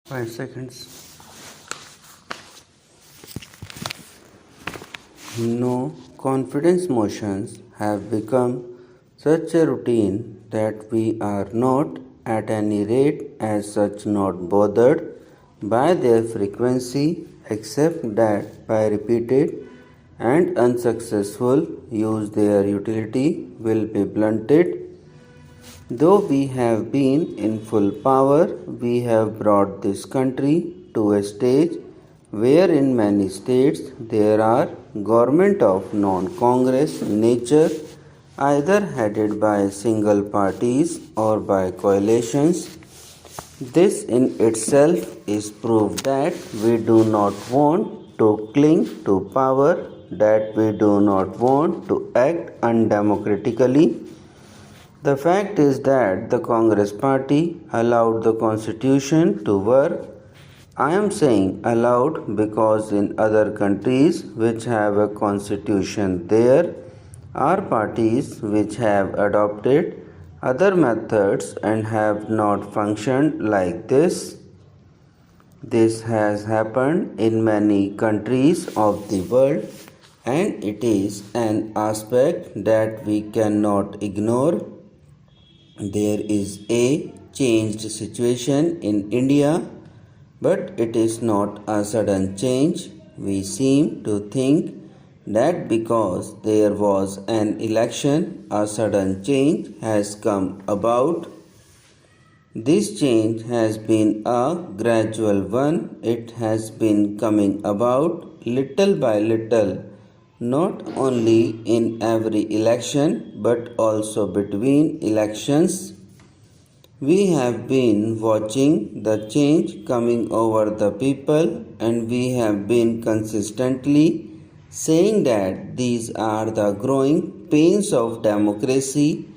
5 seconds. No, confidence motions have become such a routine that we are not, at any rate, as such, not bothered by their frequency, except that by repeated and unsuccessful use their utility will be blunted. Though we have been in full power, we have brought this country to a stage where in many states there are government of non-Congress nature, either headed by single parties or by coalitions. This in itself is proof that we do not want to cling to power, that we do not want to act undemocratically. The fact is that the Congress party allowed the constitution to work. I am saying allowed because in other countries which have a constitution there are parties which have adopted other methods and have not functioned like this. This has happened in many countries of the world and it is an aspect that we cannot ignore. There is a changed situation in India, but it is not a sudden change. We seem to think that because there was an election, a sudden change has come about. This change has been a gradual one. It has been coming about little by little, not only in every election but also between elections. We have been watching the change coming over the people and we have been consistently saying that these are the growing pains of democracy,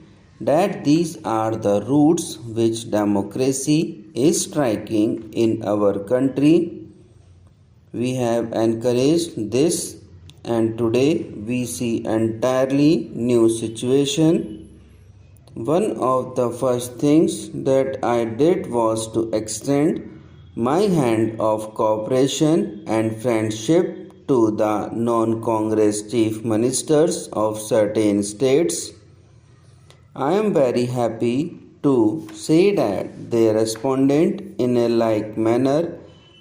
that these are the roots which democracy is striking in our country. We have encouraged this and today we see entirely new situation. One of the first things that I did was to extend my hand of cooperation and friendship to the non-Congress chief ministers of certain states. I am very happy to say that they responded in a like manner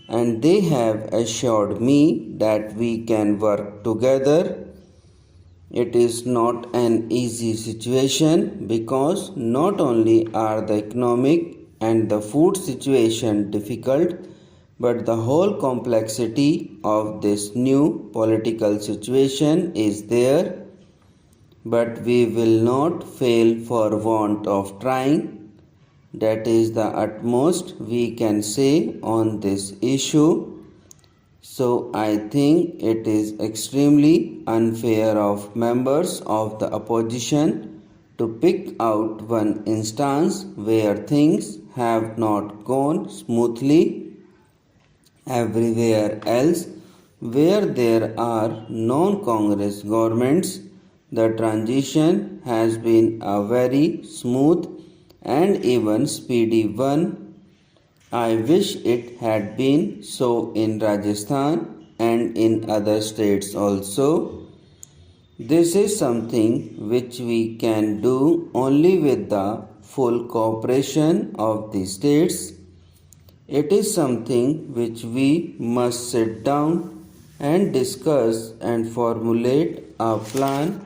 and they have assured me that we can work together. It is not an easy situation because not only are the economic and the food situation difficult, but the whole complexity of this new political situation is there. But we will not fail for want of trying. That is the utmost we can say on this issue. So I think it is extremely unfair of members of the opposition to pick out one instance where things have not gone smoothly. Everywhere else where there are non-Congress governments, the transition has been a very smooth and even speedy one. I wish it had been so in Rajasthan and in other states also. This is something which we can do only with the full cooperation of the states. It is something which we must sit down and discuss and formulate a plan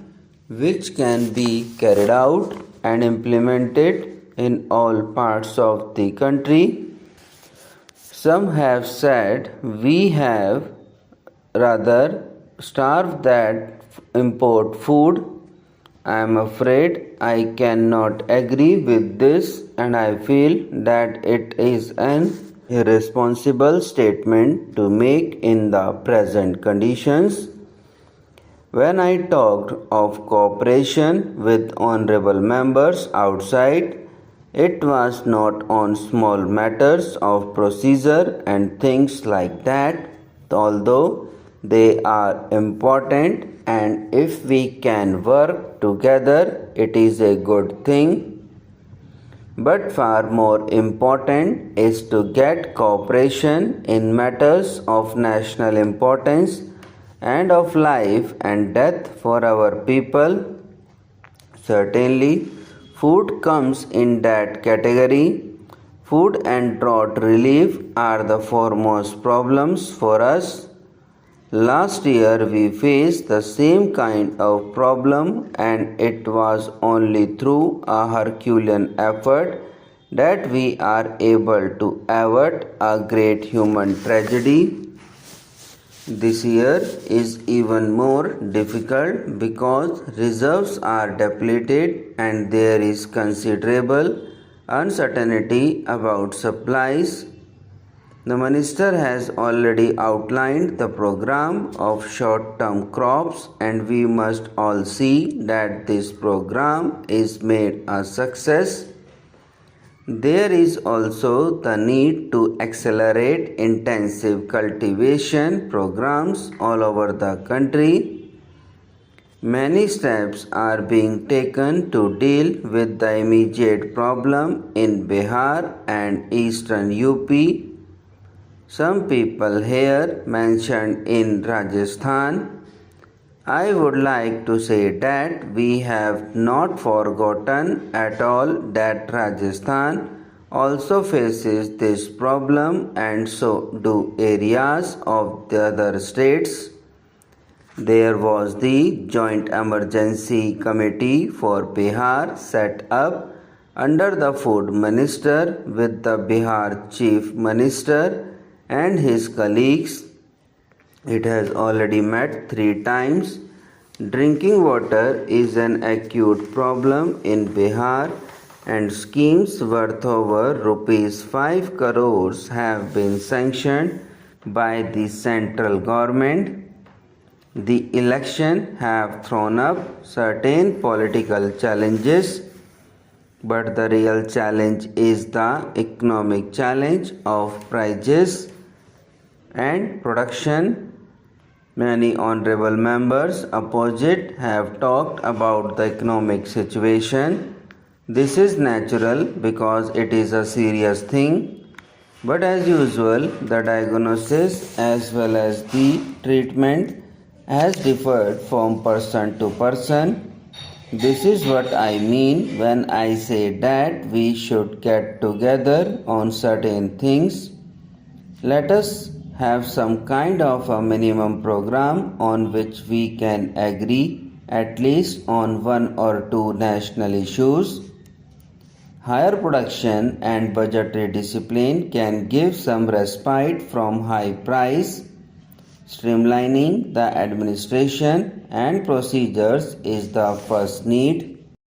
which can be carried out and implemented in all parts of the country. Some have said we have rather starved that import food. I am afraid I cannot agree with this and I feel that it is an irresponsible statement to make in the present conditions. When I talked of cooperation with honorable members outside, it was not on small matters of procedure and things like that, although they are important and if we can work together, it is a good thing. But far more important is to get cooperation in matters of national importance and of life and death for our people. Certainly, food comes in that category. Food and drought relief are the foremost problems for us. Last year we faced the same kind of problem, and it was only through a Herculean effort that we are able to avert a great human tragedy. This year is even more difficult because reserves are depleted and there is considerable uncertainty about supplies. The minister has already outlined the program of short-term crops, and we must all see that this program is made a success. There is also the need to accelerate intensive cultivation programs all over the country. Many steps are being taken to deal with the immediate problem in Bihar and eastern UP. Some people here mentioned in Rajasthan. I would like to say that we have not forgotten at all that Rajasthan also faces this problem, and so do areas of the other states. There was the Joint Emergency Committee for Bihar set up under the Food Minister with the Bihar Chief Minister and his colleagues. It has already met 3 times. Drinking water is an acute problem in Bihar, and schemes worth over rupees 5 crores have been sanctioned by the central government. The election have thrown up certain political challenges, but the real challenge is the economic challenge of prices and production. Many honorable members opposite have talked about the economic situation. This is natural because it is a serious thing, but as usual, the diagnosis as well as the treatment has differed from person to person. This is what I mean when I say that we should get together on certain things. Let us have some kind of a minimum program on which we can agree at least on 1 or 2 national issues. Higher production and budgetary discipline can give some respite from high price. Streamlining the administration and procedures is the first need.